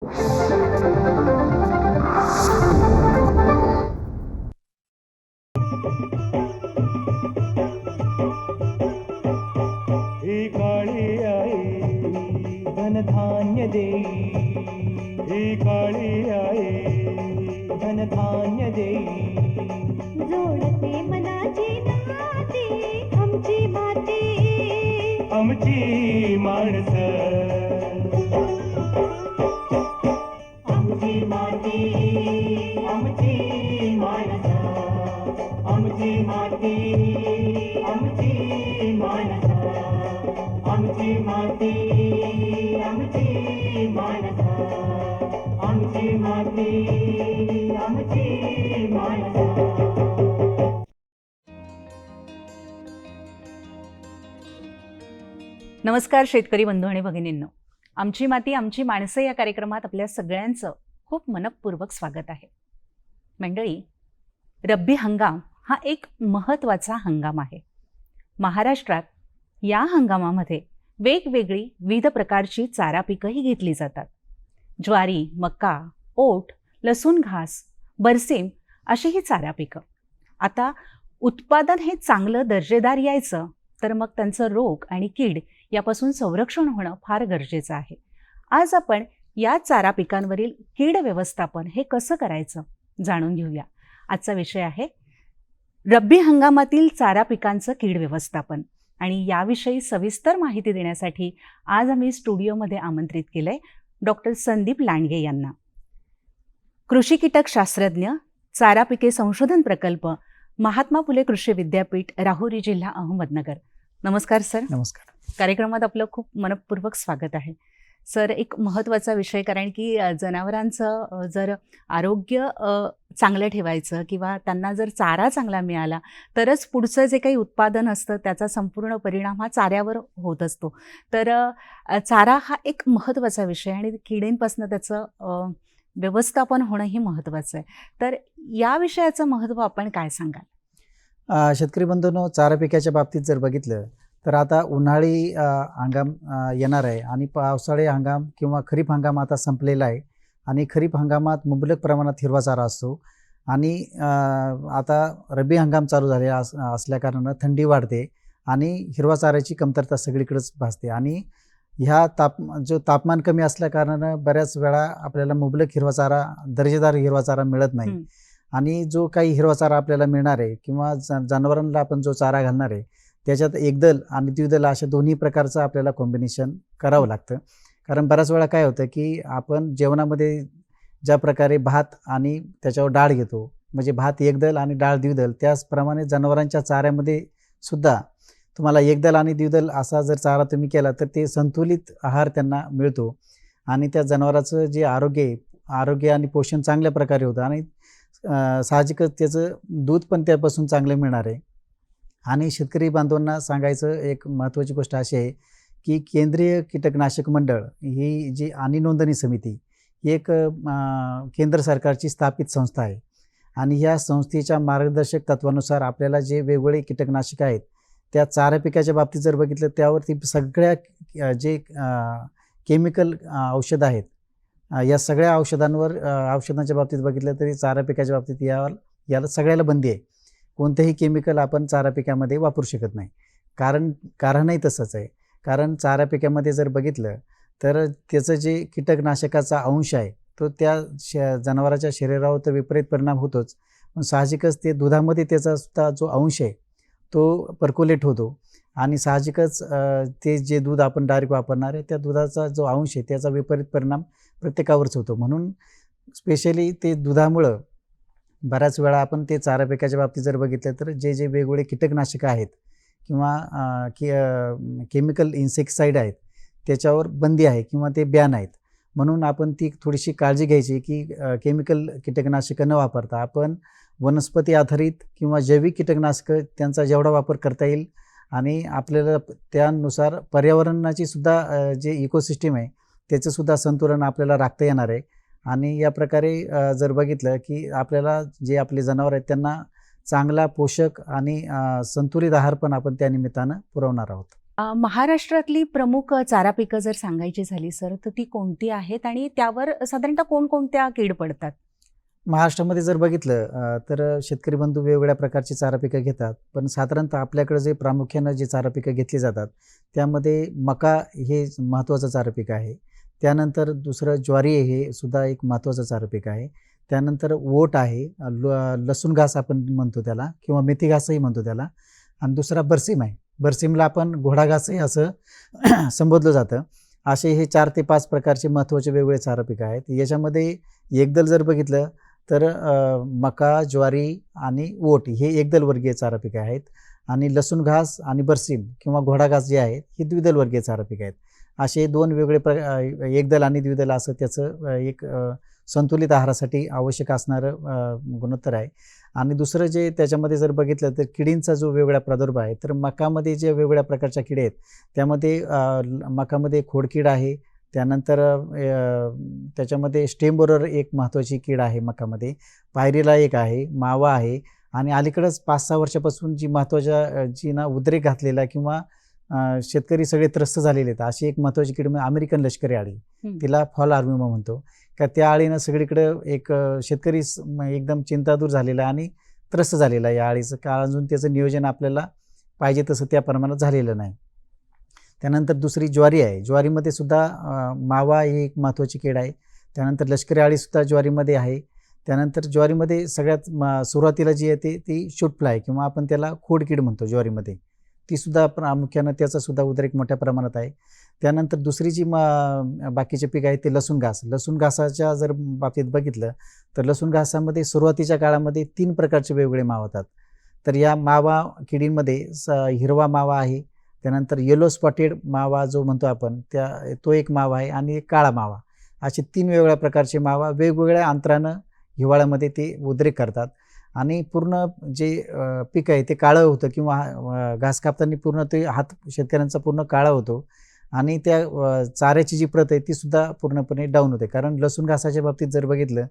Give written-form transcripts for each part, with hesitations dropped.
ही काळी आई धनधान्य देई, ही काळी आई धनधान्य देई. जोडते मनाची नाती आमची माती, आमची माणसं, आमची माती, आमची माणसं, आमची माती, आमची माणसं, आमची माती, आमची माणसं, आमची माती, आमची माणसं. नमस्कार शेतकरी बंधू आणि भगिनींनो, आमची माती आमची माणसं या कार्यक्रमात आपल्या सगळ्यांचं खूप मनपूर्वक स्वागत आहे. मंडळी, रब्बी हंगाम हा एक महत्त्वाचा हंगाम आहे. महाराष्ट्रात या हंगामामध्ये वेगवेगळी विविध प्रकारची चारा पिकंही घेतली जातात. ज्वारी, मका, ओट, लसूण घास, बरसीम अशी ही चारा पिकं. आता उत्पादन हे चांगलं दर्जेदार यायचं तर मग त्यांचं रोग आणि कीड यापासून संरक्षण होणं फार गरजेचं आहे. आज आपण या चारा पिकांवरील कीड व्यवस्थापन हे कसं करायचं जाणून घेऊया. आजचा विषय आहे रब्बी हंगामातील चारा पिकांचं कीड व्यवस्थापन. आणि याविषयी सविस्तर माहिती देण्यासाठी आज आम्ही स्टुडिओमध्ये आमंत्रित केलंय डॉक्टर संदीप लांडगे यांना. कृषी कीटक शास्त्रज्ञ, चारा पिके संशोधन प्रकल्प, महात्मा फुले कृषी विद्यापीठ, राहुरी, जिल्हा अहमदनगर. नमस्कार सर. नमस्कार. कार्यक्रमात आपलं खूप मनपूर्वक स्वागत आहे. सर, एक महत्त्वाचा विषय, कारण की जनावरांचं जर आरोग्य चांगलं ठेवायचं किंवा त्यांना जर चारा चांगला मिळाला तरच पुढचं जे काही उत्पादन असतं त्याचा संपूर्ण परिणाम हा चाऱ्यावर होत असतो. तर चारा हा एक महत्त्वाचा विषय आणि किडींपासून त्याचं व्यवस्थापन होणंही महत्त्वाचं आहे. तर या विषयाचं महत्त्व आपण काय सांगाल? शेतकरी बंधूंनो, चारा पिकाच्या बाबतीत जर बघितलं तर आता उन्हाळी हंगाम येणार आहे आणि पावसाळी हंगाम किंवा खरीप हंगाम आता संपलेला आहे. आणि खरीप हंगामात मुबलक प्रमाणात हिरवा चारा असतो आणि आता रब्बी हंगाम चालू झालेला असल्याकारणानं थंडी वाढते आणि हिरवा चाऱ्याची कमतरता सगळीकडेच भासते. आणि ह्या तापमान कमी असल्याकारणानं बऱ्याच वेळा आपल्याला मुबलक हिरवा चारा, दर्जेदार हिरवा चारा मिळत नाही. आणि जो काही हिरवा चारा आपल्याला मिळणार आहे किंवा जनावरांना आपण जो चारा घालणार आहे त्याच्यात एकदल आणि द्विदल अशा दोन्ही प्रकारचं आपल्याला कॉम्बिनेशन करावं लागतं. कारण बऱ्याच वेळा काय होतं की आपण जेवणामध्ये ज्या प्रकारे भात आणि त्याच्यावर डाळ घेतो, म्हणजे भात एकदल आणि डाळ द्विदल, त्याचप्रमाणे जनावरांच्या चाऱ्यामध्ये सुद्धा तुम्हाला एकदल आणि द्विदल असा जर चारा तुम्ही केला तर ते संतुलित आहार त्यांना मिळतो आणि त्या जनावराचं जे आरोग्य आणि पोषण चांगल्या प्रकारे होतं आणि साहजिकच त्याचं दूध पण त्यापासून चांगलं मिळणार आहे. आणि शेतकरी बांधवांना सांगायचं एक महत्त्वाची गोष्ट अशी आहे की केंद्रीय कीटकनाशक मंडळ ही जी आणि नोंदणी समिती ही एक केंद्र सरकारची स्थापित संस्था आहे. आणि ह्या संस्थेच्या मार्गदर्शक तत्वानुसार आपल्याला जे वेगवेगळे कीटकनाशक आहेत त्या चारा पिकाच्या बाबतीत जर बघितलं त्यावरती सगळ्या जे केमिकल औषधं आहेत या सगळ्या औषधांच्या बाबतीत बघितलं तरी चारा पिकाच्या बाबतीत याला सगळ्याला बंदी आहे. कोणतेही केमिकल आपण चारा पिकामध्ये वापरू शकत नाही. कारणही तसंच आहे. कारण चारा पिकामध्ये जर बघितलं तर त्याचं जे कीटकनाशकाचा अंश आहे तो त्या जनावराच्या शरीरावर तर विपरीत परिणाम होतोच, पण साहजिकच ते दुधामध्ये त्याचा सुद्धा जो अंश आहे तो पर्क्युलेट होतो आणि साहजिकच ते जे दूध आपण डायरेक्ट वापरणार आहे त्या दुधाचा जो अंश आहे त्याचा विपरीत परिणाम प्रत्येकावरच होतो. म्हणून स्पेशली ते दुधामुळं बऱ्याच वेळा आपण ते चारा पिकाच्या बाबतीत जर बघितलं तर जे वेगवेगळे कीटकनाशकं आहेत किंवा केमिकल इन्सेक्टिसाईड आहेत त्याच्यावर बंदी आहे किंवा ते बॅन आहेत. म्हणून आपण ती थोडीशी काळजी घ्यायची की केमिकल कीटकनाशकं न वापरता आपण वनस्पती आधारित किंवा जैविक कीटकनाशकं त्यांचा जेवढा वापर करता येईल आणि आपल्याला त्यानुसार पर्यावरणाची सुद्धा जे इकोसिस्टीम आहे त्याचंसुद्धा संतुलन आपल्याला राखता येणार आहे. आणि या प्रकारे जर बघितलं की आपल्याला जे आपले जनावर आहेत त्यांना चांगला पोषक आणि संतुलित आहार पण आपण त्या निमित्तानं पुरवणार आहोत. महाराष्ट्रातली प्रमुख चारा पिकं जर सांगायची झाली सर तर ती कोणती आहेत आणि त्यावर साधारणतः कोणकोणत्या कीड पडतात? महाराष्ट्रामध्ये जर बघितलं तर शेतकरी बंधू वेगवेगळ्या प्रकारची चारा पिकं घेतात, पण साधारणतः आपल्याकडे जे प्रामुख्यानं जे चारा पिकं घेतली जातात त्यामध्ये मका हे महत्त्वाचं चारा पीक आहे. त्यानंतर दुसरं ज्वारी हे सुद्धा एक महत्त्वाचं चारा पीक आहे. त्यानंतर ओट आहे, लसूण घास आपण म्हणतो त्याला किंवा मेथी घासही म्हणतो त्याला, आणि दुसरा बरसीम आहे. बरसीमला आपण घोडाघासही असं संबोधलं जातं. असे हे 4 ते 5 प्रकारचे महत्त्वाचे वेगवेगळे चारा पिकं आहेत. याच्यामध्ये एकदल जर बघितलं तर मका, ज्वारी आणि ओट हे एकदल वर्गीय चारा पिकं आहेत, आणि लसूण घास आणि बरसीम किंवा घोडाघास जे आहेत हे द्विदल वर्गीय चारा पिकं आहेत. असे 2 वेगवेगळे एकदल आणि द्विदल असं त्याचं एक संतुलित आहारासाठी आवश्यक असणारं गुणोत्तर आहे. आणि दुसरं जे त्याच्यामध्ये जर बघितलं तर किडींचा जो वेगवेगळा प्रादुर्भाव आहे, तर मकामध्ये जे वेगवेगळ्या प्रकारच्या किडे आहेत त्यामध्ये मकामध्ये खोडकीड आहे. त्यानंतर त्याच्यामध्ये स्टेम बोरर एक महत्त्वाची कीड आहे मकामध्ये, पायरीला एक आहे, मावा आहे, आणि अलीकडंच 5-6 वर्षापासून जी महत्त्वाच्या जी ना उद्रेक घातलेला किंवा शेतकरी सगळे त्रस्त झालेले आहेत अशी एक महत्त्वाची कीड म्हणजे अमेरिकन लष्करी अळी, तिला फॉल आर्मीमा म्हणतो. का त्या अळीनं सगळीकडं एक शेतकरी एकदम चिंतातूर झालेला आणि त्रस्त झालेला आहे या अळीचं. का अजून त्याचं नियोजन आपल्याला पाहिजे तसं त्या प्रमाणात झालेलं नाही. त्यानंतर दुसरी ज्वारी आहे. ज्वारीमध्ये सुद्धा मावा ही एक महत्त्वाची कीड आहे. त्यानंतर लष्करी अळीसुद्धा ज्वारीमध्ये आहे. त्यानंतर ज्वारीमध्ये सगळ्यात सुरुवातीला जी येते ती शूट फ्लाय किंवा आपण त्याला खोडकीड म्हणतो ज्वारीमध्ये, तीसुद्धा प्रामुख्यानं त्याचासुद्धा उद्रेक मोठ्या प्रमाणात आहे. त्यानंतर दुसरी जी बाकीचे पीक आहे ते लसूण घास. लसूण घासाच्या जर बाबतीत बघितलं तर लसूण घासामध्ये सुरुवातीच्या काळामध्ये 3 प्रकारचे वेगवेगळे मावा होतात. तर या मावा किडींमध्ये हिरवा मावा आहे, त्यानंतर येलो स्पॉटेड मावा जो म्हणतो आपण तो एक मावा आहे, आणि एक काळा मावा. असे 3 वेगवेगळ्या प्रकारचे मावा वेगवेगळ्या अंतरानं हिवाळ्यामध्ये ते उद्रेक करतात, आणि पूर्ण जे पीक आहे ते काळं होतं किंवा घास कापताना पूर्ण ते हात शेतकऱ्यांचा पूर्ण काळा होतो, आणि त्या चाऱ्याची जी प्रत आहे तीसुद्धा पूर्णपणे डाऊन होते. कारण लसूण घासाच्या बाबतीत जर बघितलं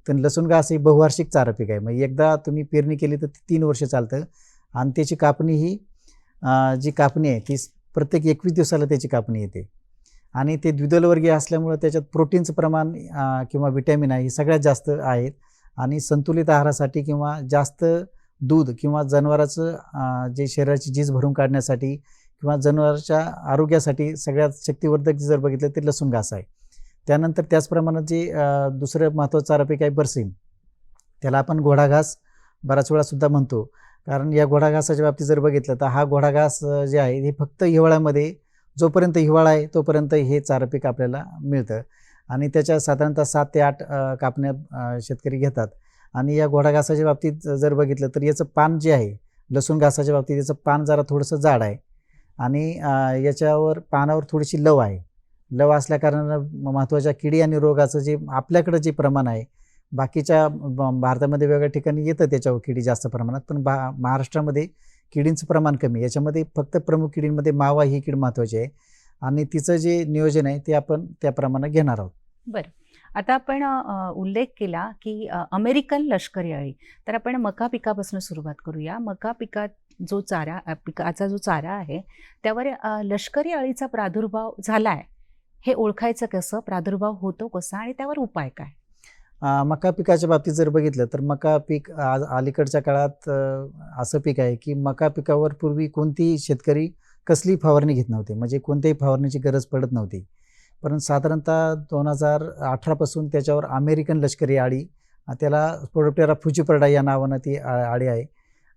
तर लसूण घास हे बहुवार्षिक चारा पीक आहे. मग एकदा तुम्ही पेरणी केली तर 3 वर्ष चालतं, आणि त्याची कापणी ही जी कापणी आहे ती प्रत्येक 21 दिवसाला त्याची कापणी येते, आणि ते द्विदलवर्गीय असल्यामुळं त्याच्यात प्रोटीनचं प्रमाण किंवा विटॅमिन आहे हे सगळ्यात जास्त आहेत, आणि संतुलित आहारासाठी किंवा जास्त दूध किंवा जनावराचं जे शरीराची झीज भरून काढण्यासाठी किंवा जनावराच्या आरोग्यासाठी सगळ्यात शक्तिवर्धक जर बघितलं तर लसूण घास आहे. त्यानंतर त्याचप्रमाणे जे दुसरं महत्त्वाचं चारा पीक आहे बरसीम, त्याला आपण घोडाघास बराच वेळा सुद्धा म्हणतो. कारण या घोडाघासाच्या बाबतीत जर बघितलं तर हा घोडाघास जे आहे हे फक्त हिवाळ्यामध्ये, जोपर्यंत हिवाळा आहे तोपर्यंत हे चारा पीक आपल्याला मिळतं, आणि त्याच्या साधारणतः 7 ते 8 कापण्या शेतकरी घेतात. आणि या घोडाघासाच्या बाबतीत जर बघितलं तर याचं पान जे आहे, लसूण घासाच्या बाबतीत याचं पान जरा थोडंसं जाड आहे, आणि याच्यावर पानावर थोडीशी लव आहे. लव असल्याकारणानं महत्त्वाच्या किडी आणि रोगाचं जे आपल्याकडं जे प्रमाण आहे, बाकीच्या भारतामध्ये वेगळ्या ठिकाणी येतं त्याच्यावर किडी जास्त प्रमाणात, पण महाराष्ट्रामध्ये किडींचं प्रमाण कमी. याच्यामध्ये फक्त प्रमुख किडींमध्ये मावा ही कीड महत्त्वाची आहे, आणि तिचं जे नियोजन आहे ते आपण त्याप्रमाणे घेणार आहोत. बरं, आता आपण उल्लेख केला की अमेरिकन लष्करी अळी, तर आपण मका पिकापासून सुरुवात करूया. मका पिकाचा जो चारा आहे त्यावर लष्करी अळीचा प्रादुर्भाव झाला आहे, हे ओळखायचं कसं, प्रादुर्भाव होतो कसा, आणि त्यावर उपाय काय? मका पिकाच्या बाबतीत जर बघितलं तर मका पीक अलीकडच्या काळात असं पीक आहे की मका पिकावर पूर्वी कोणतीही शेतकरी कसली फवारणी घेत नव्हते, म्हणजे कोणत्याही फवारणीची गरज पडत नव्हती. परंतु साधारणतः 2018 पासून त्याच्यावर अमेरिकन लष्करी अळी, त्याला स्पोडोप्टेरा फ्युचिपर्डा या नावानं ती अळी आहे,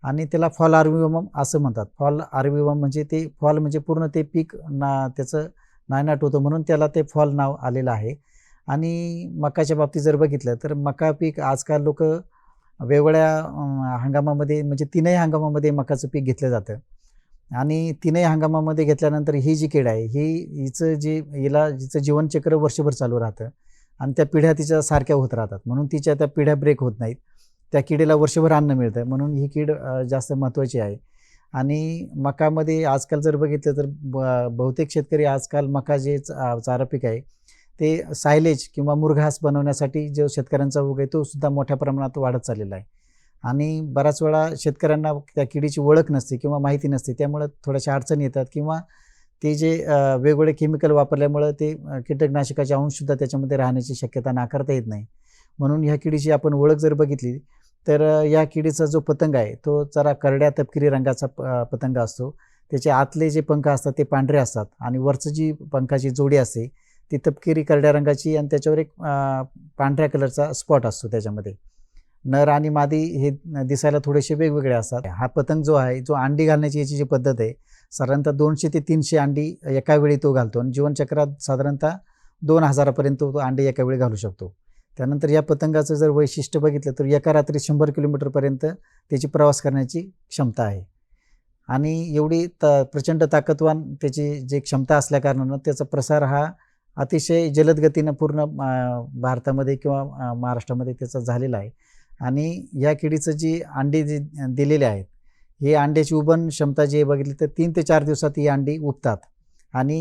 आणि त्याला फॉल आर्मीवम असं म्हणतात. फॉल आर्मीवम म्हणजे ते फॉल म्हणजे पूर्ण ते पीक त्याचं नायनाट होतं म्हणून त्याला ते फॉल नाव आलेलं आहे. आणि मकाच्या बाबतीत जर बघितलं तर मका पीक आजकाल लोक वेगवेगळ्या हंगामामध्ये, म्हणजे 3ही हंगामामध्ये मकाचं पीक घेतलं जातं, आणि 3ही हंगामामध्ये घेतल्यानंतर ही जी कीड आहे हिचं हिचं जीवनचक्र वर्षभर चालू राहतं, आणि त्या पिढ्या तिच्या सारख्या होत राहतात, म्हणून तिच्या त्या पिढ्या ब्रेक होत नाहीत. त्या किडीला वर्षभर अन्न मिळतं, म्हणून ही कीड जास्त महत्त्वाची आहे. आणि मकामध्ये आजकाल जर बघितलं तर बहुतेक शेतकरी आजकाल मका जे चारा पीक आहे ते सायलेज किंवा मुरघास बनवण्यासाठी जो शेतकऱ्यांचा उग आहे तो सुद्धा मोठ्या प्रमाणात वाढत चाललेला आहे, आणि बराच वेळा शेतकऱ्यांना त्या किडीची ओळख नसते किंवा माहिती नसते, त्यामुळे थोड्याशा अडचणी येतात, किंवा ते जे वेगवेगळे केमिकल वापरल्यामुळं ते कीटकनाशकाचे अंशसुद्धा त्याच्यामध्ये राहण्याची शक्यता नाकारता येत नाही. म्हणून ह्या किडीची आपण ओळख जर बघितली तर या किडीचा जो पतंग आहे तो जरा करड्या तपकिरी रंगाचा पतंग असतो. त्याचे आतले जे पंख असतात ते पांढरे असतात आणि वरचं जी पंखाची जोडी असते ती तपकिरी करड्या रंगाची आणि त्याच्यावर एक पांढऱ्या कलरचा स्पॉट असतो. त्याच्यामध्ये नर आणि मादी हे दिसायला थोडेसे वेगवेगळे असतात. हा पतंग जो आहे जो अंडी घालण्याची याची जी पद्धत आहे साधारणतः 200 ते 300 अंडी एका वेळी तो घालतो आणि जीवनचक्रात साधारणतः 2000 तो अंडी एका वेळी घालू शकतो. त्यानंतर या पतंगाचं जर वैशिष्ट्य बघितलं तर एका रात्री 100 किलोमीटरपर्यंत त्याची प्रवास करण्याची क्षमता आहे आणि एवढी प्रचंड ताकदवान त्याची जी क्षमता असल्याकारणानं त्याचा प्रसार हा अतिशय जलद गतीनं पूर्ण भारतामध्ये किंवा महाराष्ट्रामध्ये त्याचा झालेला आहे. आणि या किडीचं जी अंडी जी दिलेली आहेत ही अंड्याची उबन क्षमता जी बघितली तर 3 ते 4 दिवसात ही अंडी उबतात आणि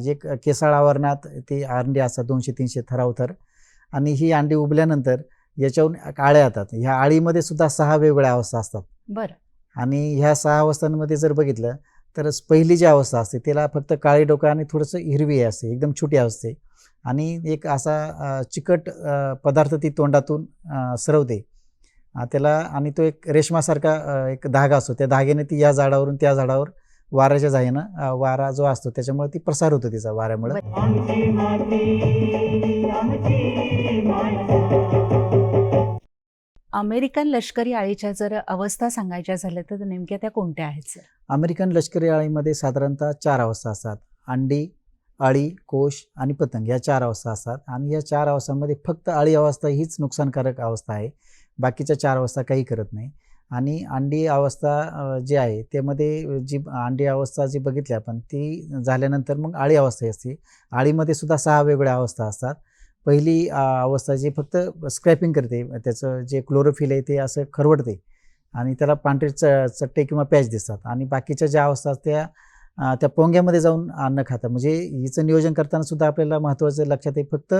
जे केसाळ आवरणात ती अंडी असतात 200-300 थरावथर आणि ही अंडी उबल्यानंतर याच्यावरून आळ्या येतात. ह्या आळीमध्ये सुद्धा 6 वेगवेगळ्या अवस्था असतात. बरं. आणि ह्या 6 अवस्थांमध्ये जर बघितलं तर पहिली जी अवस्था असते त्याला फक्त काळी डोकं आणि थोडंसं हिरवी असते, एकदम छोटी असते आणि एक असा चिकट पदार्थ ती तोंडातून सरवते त्याला आणि तो एक रेशमासारखा एक धागा असतो. त्या धाग्याने ती या झाडावरून त्या झाडावर वाऱ्याच्या जाहीनं वारा जो असतो त्याच्यामुळे ती प्रसार होतो तिचा वाऱ्यामुळे. आमची माती आमची माणसं. अमेरिकन लष्करी अळीच्या जर अवस्था सांगायच्या झाल्या तर नेमक्या त्या कोणत्या आहेत सर? अमेरिकन लष्करी अळीमध्ये साधारणतः 4 अवस्था असतात. अंडी, अळी, कोश आणि पतंग या 4 अवस्था असतात आणि या 4 अवस्थांमध्ये फक्त अळी अवस्था हीच नुकसानकारक अवस्था आहे. बाकीच्या 4 अवस्था काही करत नाही. आणि अंडी अवस्था जी आहे त्यामध्ये जी अंडी अवस्था जी बघितली आपण ती झाल्यानंतर मग अळी अवस्था असते. अळीमध्ये सुद्धा 6 वेगवेगळ्या अवस्था असतात. पहिली अवस्था जी फक्त स्क्रॅपिंग करते, त्याचं जे क्लोरोफिल आहे ते असं खरवडते आणि त्याला पांढरे चट्टे किंवा पॅच दिसतात आणि बाकीच्या ज्या अवस्था असतात त्या पोंग्यामध्ये जाऊन अन्न खातात. म्हणजे हिचं नियोजन करताना सुद्धा आपल्याला महत्त्वाचं लक्षात आहे फक्त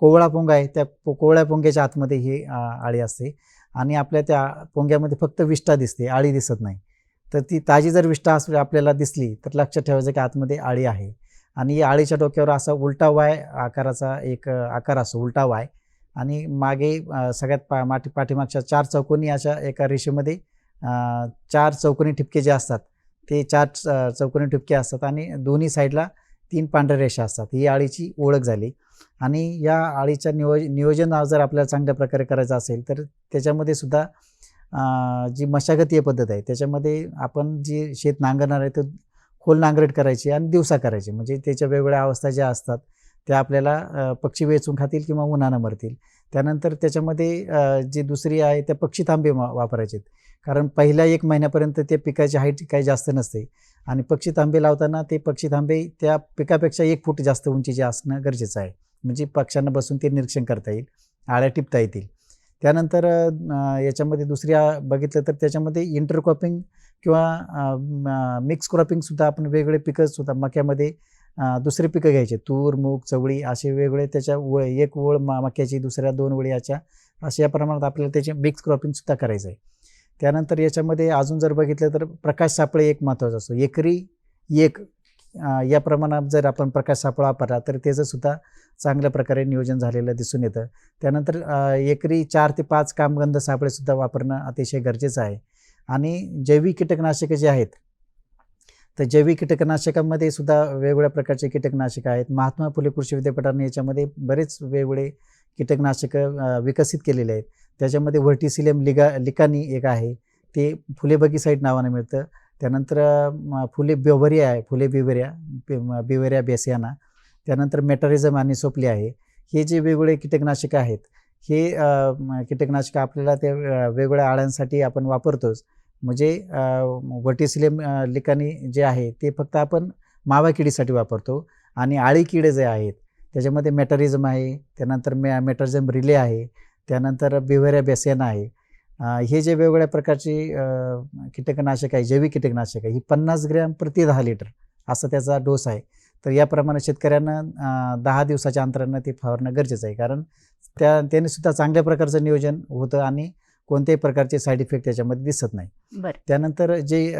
कोवळा पोंगा आहे त्या कोवळ्या पोंग्याच्या आतमध्ये ही अळी असते आणि आपल्या त्या पोंग्यामध्ये फक्त विष्ठा दिसते, अळी दिसत नाही. तर ती ताजी जर विष्ठा आपल्याला दिसली तर लक्षात ठेवायचं की आतमध्ये अळी आहे. आणि या अळीच्या डोक्यावर असा उलटा वाय आकाराचा एक आकार असतो, उलटा वाय आणि मागे सगळ्यात पाठीमागच्या 4 चौकोनी अशा एका रेषेमध्ये 4 चौकोनी ठिपके जे असतात ते 4 चौकोनी ठिपके असतात आणि दोन्ही साईडला 3 पांढऱ्या रेषा असतात. ही अळीची ओळख झाली. आणि या अळीच्या नियोजन जर आपल्याला चांगल्या प्रकारे करायचं असेल तर त्याच्यामध्ये सुद्धा जी मशागतीय पद्धत आहे त्याच्यामध्ये आपण जी शेत नांगरणार आहे तर खोल नांगरट करायची आणि दिवसा करायची. म्हणजे त्याच्या वेगवेगळ्या अवस्था ज्या असतात त्या आपल्याला पक्षी वेचून खातील किंवा उन्हानं मरतील. त्यानंतर त्याच्यामध्ये जी दुसरी आहे त्या पक्षी थांबे वापरायचे कारण पहिल्या 1 महिन्यापर्यंत ते पिकाची हाईट काही जास्त नसते आणि पक्षी थांबे लावताना ते पक्षी थांबे त्या पिकापेक्षा 1 फूट जास्त उंचीचे असणं गरजेचं आहे. म्हणजे पक्ष्यांना बसून ते निरीक्षण करता येईल, आळ्या टिपता येतील. त्यानंतर याच्यामध्ये दुसऱ्या बघितलं तर त्याच्यामध्ये इंटरक्रॉपिंग किंवा मिक्स क्रॉपिंगसुद्धा आपण वेगवेगळे पिकंसुद्धा मक्यामध्ये दुसरे पिकं घ्यायचे, तूर, मूग, चवळी असे वेगवेगळे त्याच्या एक ओळ मक्याची, दुसऱ्या 2 ओळी याच्या अशा प्रमाणात आपल्याला त्याचे मिक्स क्रॉपिंगसुद्धा करायचं आहे. त्यानंतर याच्यामध्ये अजून जर बघितलं तर प्रकाश सापळे एक महत्त्वाचा असतो. एकरी 1 या प्रमाणात जर आपण प्रकाश सापळा वापरला तर त्याचंसुद्धा चांगल्या प्रकारे नियोजन झालेलं दिसून येतं. त्यानंतर एकरी 4 ते 5 कामगंध सापळेसुद्धा वापरणं अतिशय गरजेचं आहे. आणि जैविक कीटकनाशकं जे आहेत तर जैविक कीटकनाशकांमध्ये सुद्धा वेगवेगळ्या प्रकारचे कीटकनाशकं आहेत. महात्मा फुले कृषी विद्यापीठाने याच्यामध्ये बरेच वेगवेगळे कीटकनाशकं विकसित केलेले आहेत. त्याच्यामध्ये व्हर्टिसिलियम लिकानी एक आहे, ते फुलेबगीसाईड नावाने मिळतं. त्यानंतर फुले बिव्हरिया आहे, फुले बिव्हरिया बेसियाना. त्यानंतर मेटारिझम आणि सोपली आहे. हे जे वेगवेगळे कीटकनाशकं आहेत हे कीटकनाशकं आपल्याला त्या वेगवेगळ्या आळ्यांसाठी आपण वापरतोच. म्हणजे व्हर्टिसिलियम लिकानी जे आहे ते फक्त आपण मावा किडीसाठी वापरतो आणि आळी किडे जे आहेत त्याच्यामध्ये मेटारिझम आहे, त्यानंतर मेटारिझम रिले आहे, त्यानंतर बिव्हरिया बेसियाना आहे. हे जे वेगवेगळ्या प्रकारचे कीटकनाशक आहे, जैविक कीटकनाशक आहे, ही 50 ग्रॅम प्रति 10 लिटर असा त्याचा डोस आहे. तर याप्रमाणे शेतकऱ्यांना 10 दिवसाच्या अंतरानं ते फवारणं गरजेचं आहे कारण त्याने सुद्धा चांगल्या प्रकारचं नियोजन होतं आणि कोणत्याही प्रकारचे साईड इफेक्ट त्याच्यामध्ये दिसत नाही. बरं. त्यानंतर जे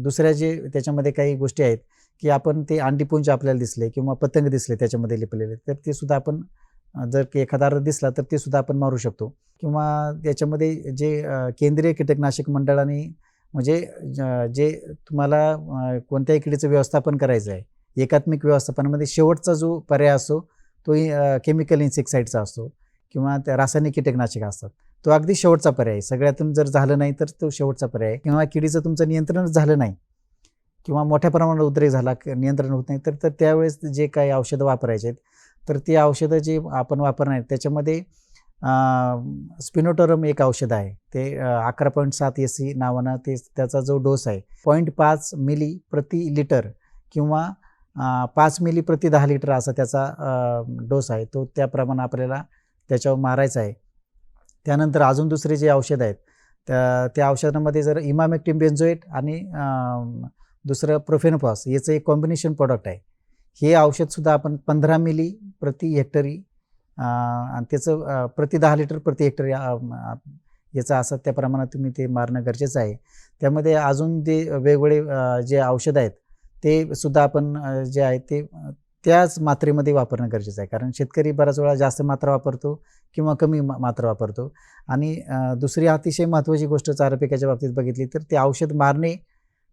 दुसऱ्या जे त्याच्यामध्ये काही गोष्टी आहेत की आपण ते अंडीपुंज आपल्याला दिसले किंवा पतंग दिसले त्याच्यामध्ये लिपलेले, तर ते सुद्धा आपण जर एखादा दिसला तर ते सुद्धा आपण मारू शकतो. किंवा त्याच्यामध्ये जे केंद्रीय कीटकनाशक मंडळाने म्हणजे जे तुम्हाला कोणत्याही किडीचं व्यवस्थापन करायचं आहे, एकात्मिक व्यवस्थापनामध्ये शेवटचा जो पर्याय असतो तो केमिकल इन्सेक्टिसाईडचा असतो किंवा त्या रासायनिक कीटकनाशक असतात. तो अगदी शेवटचा पर्याय आहे. सगळ्यातून जर झालं नाही तर तो शेवटचा पर्याय आहे. किंवा किडीचं तुमचं नियंत्रणच झालं नाही किंवा मोठ्या प्रमाणात उद्रेक झाला, नियंत्रण होत नाही, तर त्यावेळेस जे काही औषधं वापरायचे आहेत तर ती औषधं जे आपण वापरणार आहेत त्याच्यामध्ये स्पिनोटोरम एक औषध आहे, ते 11.7 SC नावानं त्याचा जो डोस आहे 0.5 मिली प्रति लिटर किंवा 5 मिली प्रति 10 लिटर असा त्याचा डोस आहे. तो त्याप्रमाणे आपल्याला त्याच्यावर मारायचा आहे. त्यानंतर अजून दुसरे जे औषध आहेत त्या औषधामध्ये जर इमामेक्टिन बेन्झोएट आणि दुसरं प्रोफेनोफॉस याचं एक कॉम्बिनेशन प्रोडक्ट आहे. हे औषधसुद्धा आपण 15 मिली प्रति हेक्टरी आणि त्याचं प्रति 10 लिटर प्रति हेक्टरी याचं असं त्या प्रमाणात तुम्ही ते मारणं गरजेचं आहे. त्यामध्ये अजून जे वेगवेगळे जे औषध आहेत ते सुद्धा आपण जे आहे ते त्याच मात्रेमध्ये वापरणं गरजेचं आहे. कारण शेतकरी बऱ्याच वेळा जास्त मात्रा वापरतो किंवा कमी मात्रा वापरतो. आणि दुसरी अतिशय महत्त्वाची गोष्ट चारा पिकाच्या बाबतीत बघितली तर ते औषध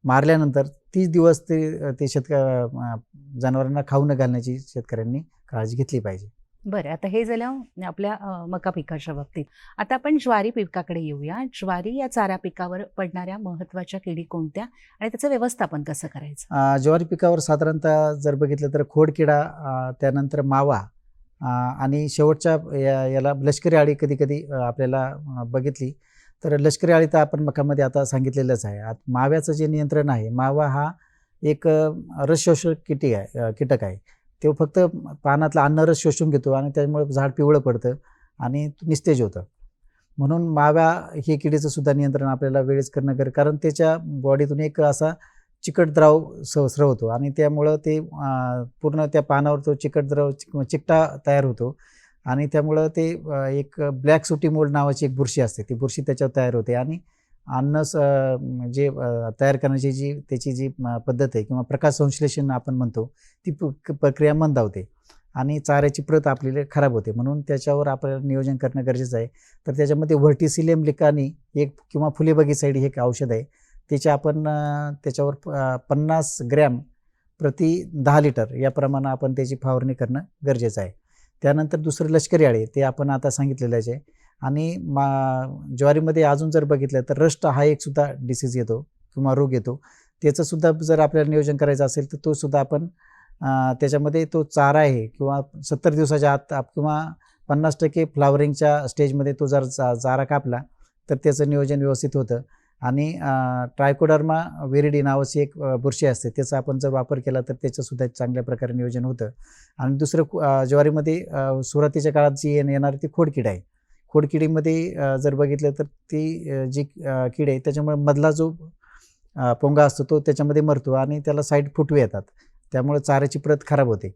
मारल्यानंतर 30 दिवस ते जनावरांना खाऊ न घालण्याची शेतकऱ्यांनी काळजी घेतली पाहिजे. बरं, आता हे झालं आपल्या मका पिकाच्या बाबतीत. आता आपण ज्वारी पिकाकडे येऊया. ज्वारी या चारा पिकावर पडणाऱ्या महत्त्वाच्या किडी कोणत्या आणि त्याचं व्यवस्थापन कसं करायचं? ज्वारी पिकावर साधारणतः जर बघितलं तर खोडकिडा, त्यानंतर मावा आणि शेवटच्या याला लष्करी अळी कधी कधी आपल्याला बघितली तर लष्करी अळी तर आपण मकामध्ये आता सांगितलेलंच आहे. माव्याचं जे नियंत्रण आहे, मावा हा एक रस शोषक कीटक आहे. तो फक्त पानातला अन्नरस शोषून घेतो आणि त्यामुळे झाड पिवळं पडतं आणि निस्तेज होतं. म्हणून माव्या हे किडीचं सुद्धा नियंत्रण आपल्याला वेळेस करणं कारण त्याच्या बॉडीतून एक असा चिकट द्रव स्रवतो आणि त्यामुळं ते पूर्ण त्या पानावर तो चिकट द्रव किंवा चिकटा तयार होतो आणि त्यामुळं ते एक ब्लॅक सुटी मोल्ड नावाची एक बुरशी असते, ती बुरशी त्याच्यावर तयार होते आणि अन्न जे तयार करण्याची त्याची जी पद्धत आहे किंवा प्रकाश संश्लेषण आपण म्हणतो ती प्रक्रिया मंदावते आणि चाऱ्याची प्रत आपल्याला खराब होते. म्हणून त्याच्यावर आपल्याला नियोजन करणं गरजेचं आहे. तर त्याच्यामध्ये व्हर्टिसिलियम लिकानी एक किंवा फुलेबगीसाईड हे एक औषध आहे, आपण त्याच्यावर 50 ग्रॅम प्रति 10 लिटर याप्रमाणे आपण त्याची फवारणी करणं गरजेचं आहे. त्यानंतर दुसरं लष्करी अळी ते आपण आता सांगितलेलंच आहे. आणि ज्वारीमध्ये अजून जर बघितलं तर रस्ट हा एक सुद्धा डिसीज येतो किंवा रोग येतो. त्याचंसुद्धा जर आपल्याला नियोजन करायचं असेल तर तो सुद्धा आपण त्याच्यामध्ये तो चारा आहे किंवा 70 दिवसाच्या आत किंवा 50% फ्लावरिंगच्या स्टेजमध्ये तो जर चारा कापला तर त्याचं नियोजन व्यवस्थित होतं. आणि ट्रायकोडर्मा विरिडी नावाची एक बुरशी असते, त्याचा आपण जर वापर केला तर त्याचंसुद्धा चांगल्या प्रकारे नियोजन होतं. आणि दुसरं ज्वारीमध्ये सुरुवातीच्या काळात जी येणारी ती खोडकीड आहे. खोडकिडीमध्ये जर बघितलं तर ती जी कीड आहे त्याच्यामुळे मधला जो पोंगा असतो तो त्याच्यामध्ये मरतो आणि त्याला साईड फुटवे येतात. त्यामुळे चाऱ्याची प्रत खराब होते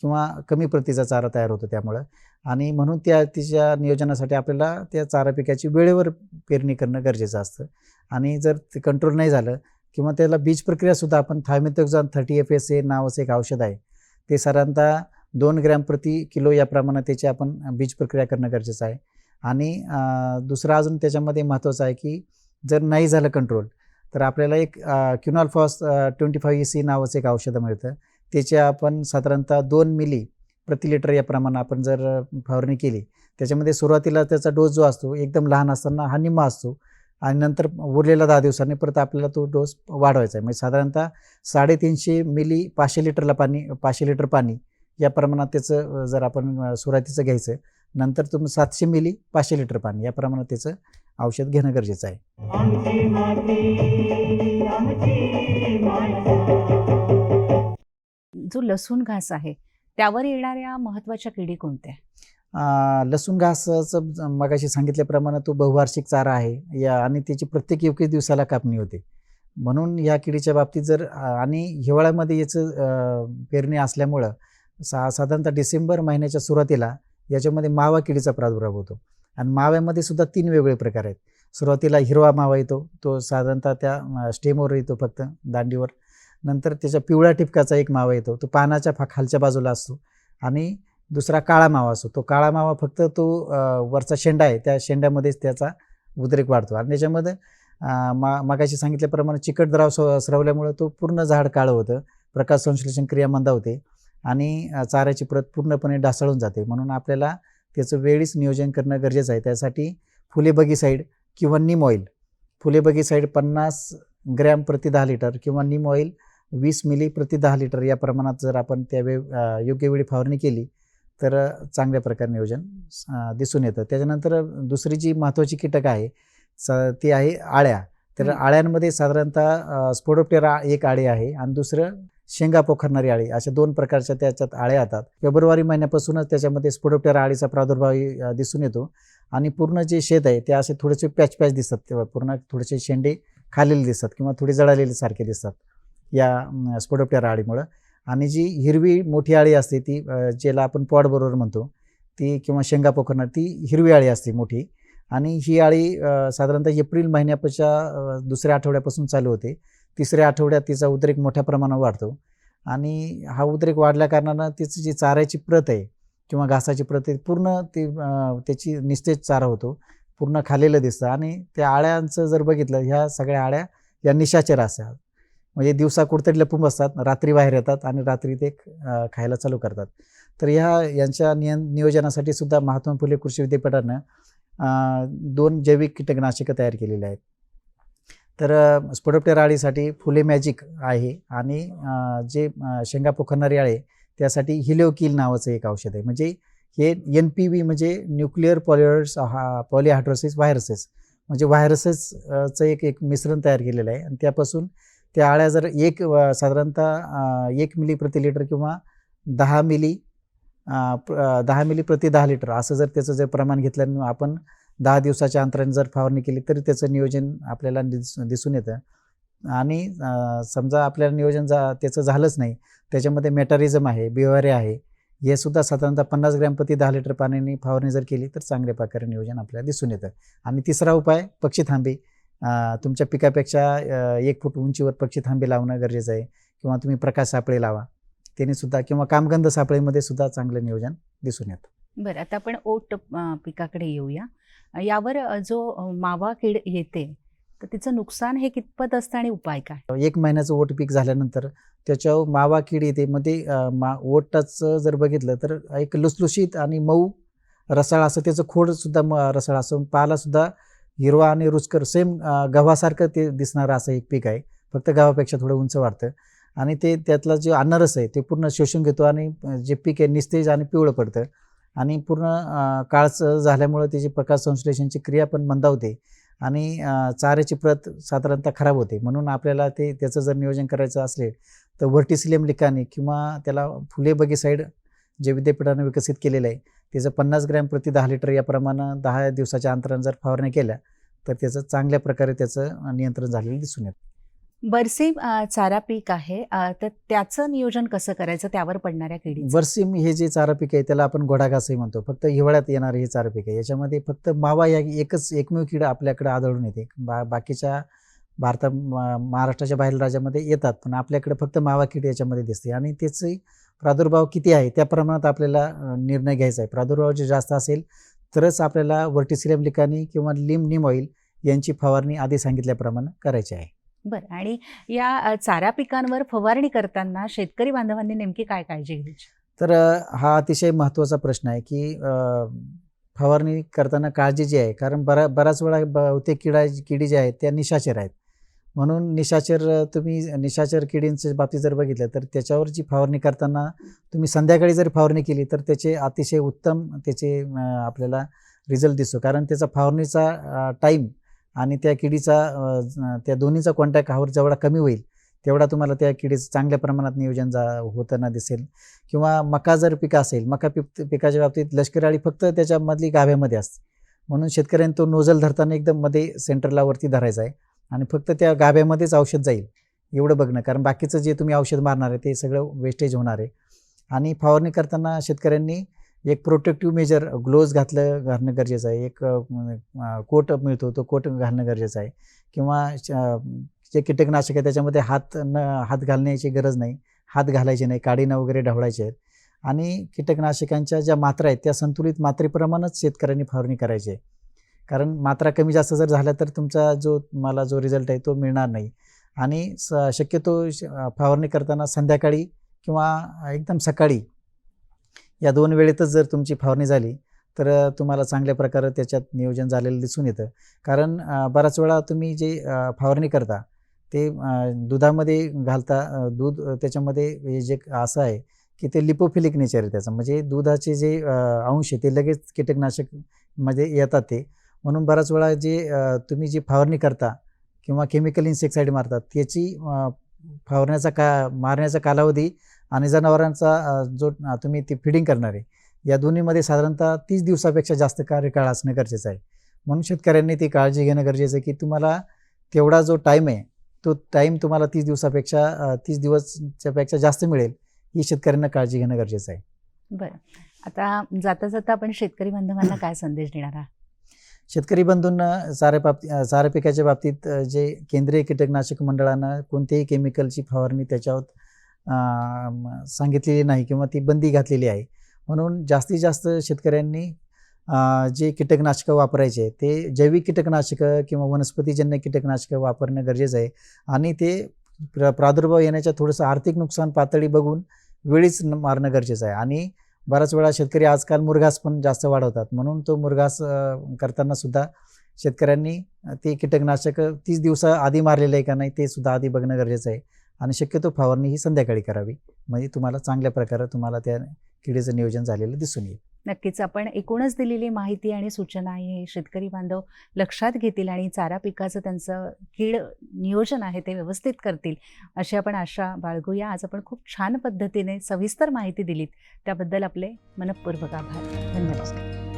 किंवा कमी प्रतीचा चारा तयार होतो त्यामुळं. आणि म्हणून तिच्या नियोजनासाठी आपल्याला त्या चारा पिकाची वेळेवर पेरणी करणं गरजेचं असतं. आणि जर ते कंट्रोल नाही झालं किंवा त्याला बीज प्रक्रियासुद्धा आपण थायमेथोक्झान 30 FSA नावाचं एक औषध आहे, ते साधारणतः 2 ग्रॅम प्रति किलो याप्रमाणे त्याची आपण बीज प्रक्रिया करणं गरजेचं आहे. आणि दुसरं अजून त्याच्यामध्ये महत्त्वाचं आहे की जर नाही झालं कंट्रोल तर आपल्याला एक क्युनॉलफॉस 25 EC नावाचं एक औषधं मिळतं, त्याचे आपण साधारणतः 2 मिली प्रति लिटर याप्रमाणे आपण जर फवारणी केली, त्याच्यामध्ये सुरुवातीला त्याचा डोस जो असतो एकदम लहान असताना हा निम्मा असतो आणि नंतर उरलेला 10 दिवसांनी परत आपल्याला तो डोस वाढवायचा आहे. म्हणजे साधारणतः 350 मिली 500 लिटर पाणी या प्रमाणात त्याचं जर आपण सुरुवातीचं घ्यायचं, नंतर तुम्ही 700 मिली 500 लिटर पाणी या प्रमाणात त्याचं औषध घेणं गरजेचं आहे. आमची माती आमची माणसं. जो लसूण घास आहे त्यावर येणाऱ्या महत्त्वाच्या किडी कोणत्या? लसूण घासाचं मगाशी सांगितल्याप्रमाणे तो बहुवार्षिक चारा आहे आणि त्याची प्रत्येक 21 दिवसाला कापणी होते. म्हणून ह्या किडीच्या बाबतीत जर आणि हिवाळ्यामध्ये याचं पेरणी असल्यामुळं साधारणतः डिसेंबर महिन्याच्या सुरुवातीला याच्यामध्ये मावा किडीचा प्रादुर्भाव होतो. आणि माव्यामध्ये सुद्धा 3 वेगवेगळे प्रकार आहेत. सुरुवातीला हिरवा मावा येतो, तो साधारणतः त्या स्टेमवर येतो फक्त दांडीवर. नंतर त्याच्या पिवळ्या टिपकाचा एक मावा येतो, तो पानाच्या खालच्या बाजूला असतो. आणि दुसरा काळा मावा असतो. तो काळा मावा फक्त तो वरचा शेंडा आहे त्या शेंड्यामध्येच त्याचा उद्रेक वाढतो. आणि त्याच्यामध्ये मागाशी सांगितल्याप्रमाणे चिकट द्राव स्रवल्यामुळे तो पूर्ण झाड काळं होतं, प्रकाश संश्लेषण क्रिया मंदावते आणि चाऱ्याची प्रत पूर्णपणे ढासळून जाते. म्हणून आपल्याला त्याचं वेळीच नियोजन करणं गरजेचं आहे. त्यासाठी फुलेबगीसाईड किंवा नीम ऑइल, फुलेबगीसाईड 50 ग्रॅम प्रति 10 लिटर किंवा नीम ऑइल 20 मिली प्रति 10 लिटर या प्रमाणात जर आपण योग्य वेळी फवारणी केली तर चांगल्या प्रकारे नियोजन दिसून येतं. त्याच्यानंतर दुसरी जी महत्त्वाची कीटक आहे ती आहे आळ्या. तर आळ्यांमध्ये साधारणतः स्पोडोप्टेरा एक आळी आहे आणि दुसरं शेंगा पोखरणारी आळी, अशा 2 प्रकारच्या त्याच्यात आळ्या येतात. फेब्रुवारी महिन्यापासूनच त्याच्यामध्ये स्पोडोप्टेरा आळीचा प्रादुर्भाव दिसून येतो आणि पूर्ण जे शेत आहे ते असे थोडेसे पॅच दिसतात, तेव्हा पूर्ण थोडेसे शेंडे खालेले दिसतात किंवा थोडे जळालेले सारखे दिसतात या स्पोडोप्टेरा आळीमुळं. आणि जी हिरवी मोठी आळी असते ती ज्याला आपण पॉड बरोबर म्हणतो ती, किंवा शेंगा पोखरणार, ती हिरवी आळी असते मोठी. आणि ही आळी साधारणतः एप्रिल महिन्याच्या दुसऱ्या आठवड्यापासून चालू होते. तिसऱ्या आठवड्यात तिचा उद्रेक मोठ्या प्रमाणावर वाढतो आणि हा उद्रेक वाढल्या कारणानं तिची जी चाऱ्याची प्रत आहे किंवा घासाची प्रत आहे पूर्ण ती त्याची निस्तेज चारा होतो, पूर्ण खालेलं दिसतं. आणि त्या आळ्यांचं जर बघितलं, ह्या सगळ्या आळ्या या निशाचर असतात, म्हणजे दिवसा कुठतरी लपून बसतात, रात्री बाहेर येतात आणि रात्री ते खायला चालू करतात. तर यांच्या नियोजनासाठी सुद्धा महात्मा फुले कृषी विद्यापीठानं 2 जैविक कीटकनाशकं तयार केलेली आहेत. तर स्पोडोप्टेरा आळीसाठी फुले मॅजिक आहे आणि जे शेंगा पोखरणारी आळे त्यासाठी हिलिओकिल नावाचं एक औषध आहे. म्हणजे हे NPV म्हणजे न्यूक्लिअर पॉलिहायड्रोसिस व्हायरसेस, म्हणजे व्हायरसेसचं एक मिश्रण तयार केलेलं आहे. आणि त्यापासून त्या आळ्या जर साधारणतः 1 मिली प्रति लिटर किंवा 10 मिली प्रति 10 लिटर असं जर त्याचं जर प्रमाण घेतलं, आपण 10 दिवसाच्या अंतराने जर फवारणी केली तरी त्याचं नियोजन आपल्याला दिसून येतं. आणि समजा आपल्याला नियोजन त्याचं झालंच नाही, त्याच्यामध्ये मेटारिझम आहे, बिओरे आहे, हे सुद्धा साधारणतः 50 ग्रॅम प्रति 10 लिटर पाण्याने फवारणी जर केली तर चांगल्या प्रकारे नियोजन आपल्याला दिसून येतं. आणि तिसरा उपाय पक्षी थांबे. तुमच्या पिकापेक्षा 1 फूट उंचीवर पक्षी थांबे लावणं गरजेचं आहे, किंवा तुम्ही प्रकाश सापळे लावा, त्याने सुद्धा, किंवा कामगंध सापळेमध्ये सुद्धा चांगलं नियोजन दिसून येतं. बरं, आता आपण ओट पिकाकडे येऊया. यावर जो मावा कीड येते तर तिचं नुकसान हे कितपत असतं आणि उपाय काय? 1 महिन्याचं ओट पीक झाल्यानंतर त्याच्यावर मावा कीड येते. मग ते ओटाचं जर बघितलं तर एक लुसलुशीत आणि मऊ रसाळ असं त्याचं खोडसुद्धा रसाळ असं, पालासुद्धा हिरवा आणि रुचकर, सेम गव्हासारखं ते दिसणारं असं एक पीक आहे, फक्त गव्हापेक्षा थोडं उंच वाढतं. आणि ते त्यातला जो अन्नरस आहे ते पूर्ण शोषून घेतो आणि जे पीक आहे निस्तेज आणि पिवळं पडतं आणि पूर्ण काळचं झाल्यामुळं त्याची प्रकाश संश्लेषणची क्रिया पण मंदावते आणि चाऱ्याची प्रत साधारणतः खराब होते. म्हणून आपल्याला त्याचं जर नियोजन करायचं असेल तर व्हर्टिसिलियम लिकानी किंवा त्याला फुलेबगीसाईड जे विद्यापीठानं विकसित केलेलं आहे त्याचं 50 ग्रॅम प्रति 10 लिटर या प्रमाणात 10 दिवसाच्या अंतराने जर फवारणी केल्या तर त्याचं चांगल्या प्रकारे त्याचं नियंत्रण झालेलं दिसून येतं. बरसीम चारा पीक आहे, तर त्याचं नियोजन कसं करायचं त्यावर पडणाऱ्या किडीचं? बरसीम हे जे चारा पीक आहे त्याला आपण घोडाघासही म्हणतो, फक्त हिवाळ्यात येणारं हे चारा पीक आहे. याच्यामध्ये फक्त मावा या एकमेव कीड आपल्याकडे आढळून येते. बाकीच्या महाराष्ट्राच्या बाहेरील राज्यामध्ये येतात, पण आपल्याकडे फक्त मावा कीड याच्यामध्ये दिसते. आणि त्याचे प्रादुर्भाव किती आहे त्या प्रमाणात आपल्याला निर्णय घ्यायचा आहे. प्रादुर्भाव जे जास्त असेल तरच आपल्याला व्हर्टिसिलियम लिकानी किंवा नीम ऑइल यांची फवारणी आधी सांगितल्याप्रमाणे करायची आहे. बरं, आणि या चारा पिकांवर फवारणी करताना शेतकरी बांधवांनी नेमकी काय काळजी घ्यायची? तर हा अतिशय महत्त्वाचा प्रश्न आहे की फवारणी करताना काळजी जी आहे, कारण बऱ्याच वेळा ते किडी जे आहेत त्या निशाचर आहेत. म्हणून निशाचर किडींच्या बाबतीत जर बघितलं तर त्याच्यावर जी फवारणी करताना तुम्ही संध्याकाळी जर फवारणी केली तर त्याचे अतिशय उत्तम आपल्याला रिझल्ट दिसतो. कारण त्याचा फवारणीचा टाईम आणि त्या किडीचा त्या दोन्हीचा कॉन्टॅक्ट हावर जेवढा कमी होईल तेवढा तुम्हाला त्या किडीचं चांगल्या प्रमाणात नियोजन होताना दिसेल. किंवा मका जर पीक असेल, मका पिकाच्या बाबतीत लष्करी अळी फक्त त्याच्यामधली गाभ्यामध्ये असते. म्हणून शेतकऱ्यांनी तो नोझल धरताना एकदम मध्ये सेंटरला वरती धरायचा आहे आणि फक्त त्या गाभ्यामध्येच औषध जाईल एवढं बघणं, कारण बाकीचं जे तुम्ही औषध मारणार आहे ते सगळं वेस्टेज होणार आहे. आणि फवारणी करताना शेतकऱ्यांनी एक प्रोटेक्टिव्ह मेजर ग्लोव्ज घालणं गरजेचं आहे. एक कोट मिळतो तो कोट घालणं गरजेचं आहे. किंवा जे कीटकनाशक आहे त्याच्यामध्ये हात घालण्याची गरज नाही, हात घालायचे नाही, काडीनं वगैरे ढवळायचे आहेत. आणि कीटकनाशकांच्या ज्या मात्रा आहेत त्या संतुलित मात्रेप्रमाणेच शेतकऱ्यांनी फवारणी करायची आहे. कारण मात्रा कमी जास्त जर झाल्या तर तुमचा मला जो रिझल्ट आहे तो मिळणार नाही. आणि शक्यतो फवारणी करताना संध्याकाळी किंवा एकदम सकाळी या 2 वेळेतच जर तुमची फवारणी झाली तर तुम्हाला चांगल्या प्रकारे त्याच्यात नियोजन झालेलं दिसून येतं. कारण बऱ्याच वेळा तुम्ही जे फवारणी करता ते दुधामध्ये घालता. दूध त्याच्यामध्ये हे जे असं आहे की ते लिपोफिलिक नेचर आहे त्याचं, म्हणजे दुधाचे जे अंश आहे ते लगेच कीटकनाशकमध्ये येतात ते. म्हणून बऱ्याच वेळा जे तुम्ही जी फवारणी करता किंवा केमिकल इन्सेक्टिसाईड मारतात त्याची मारण्याचा कालावधी आणि जनावरांचा जो तुम्ही ती फिडिंग करणार आहे या दोन्हीमध्ये साधारणतः 30 दिवसापेक्षा जास्त कार्यकाळ असणं गरजेचं आहे. म्हणून शेतकऱ्यांनी ती काळजी घेणं गरजेचं आहे की तुम्हाला तेवढा जो टाईम आहे तो टाईम तुम्हाला 30 दिवसापेक्षा जास्त मिळेल, ही शेतकऱ्यांना काळजी घेणं गरजेचं आहे. बरं, आता जाता जाता आपण शेतकरी बांधवांना काय संदेश देणार आहात? शेतकरी बंधूंना चारा पिकाच्या बाबतीत जे केंद्रीय कीटकनाशक मंडळानं कोणत्याही केमिकलची फवारणी त्याच्यावर सांगितलेली नाही किंवा ती बंदी घातलेली आहे. म्हणून जास्तीत जास्त शेतकऱ्यांनी जे कीटकनाशकं वापरायचे ते जैविक कीटकनाशकं किंवा वनस्पतीजन्य कीटकनाशकं वापरणं गरजेचं आहे. आणि ते प्रादुर्भाव येण्याच्या थोडंसं आर्थिक नुकसान पातळी बघून वेळीच मारणं गरजेचं आहे. आणि बऱ्याच वेळा शेतकरी आजकाल मुरघास पण जास्त वाढवतात, म्हणून तो मुरघास करताना सुद्धा शेतकऱ्यांनी ते कीटकनाशक 30 दिवसाआधी मारलेलं आहे का नाही ते सुद्धा आधी बघणं गरजेचं आहे. आणि शक्यतो फवारणी ही संध्याकाळी करावी, म्हणजे तुम्हाला चांगल्या प्रकारे तुम्हाला त्या किडीचं नियोजन झालेलं दिसून येईल. नक्कीच आपण एकूणच दिलेली माहिती आणि सूचना हे शेतकरी बांधव लक्षात घेतील आणि चारा पिकाचं त्यांचं कीड नियोजन आहे ते व्यवस्थित करतील अशी आपण आशा बाळगूया. आज आपण खूप छान पद्धतीने सविस्तर माहिती दिलीत, त्याबद्दल आपले मनःपूर्वक आभार. धन्यवाद.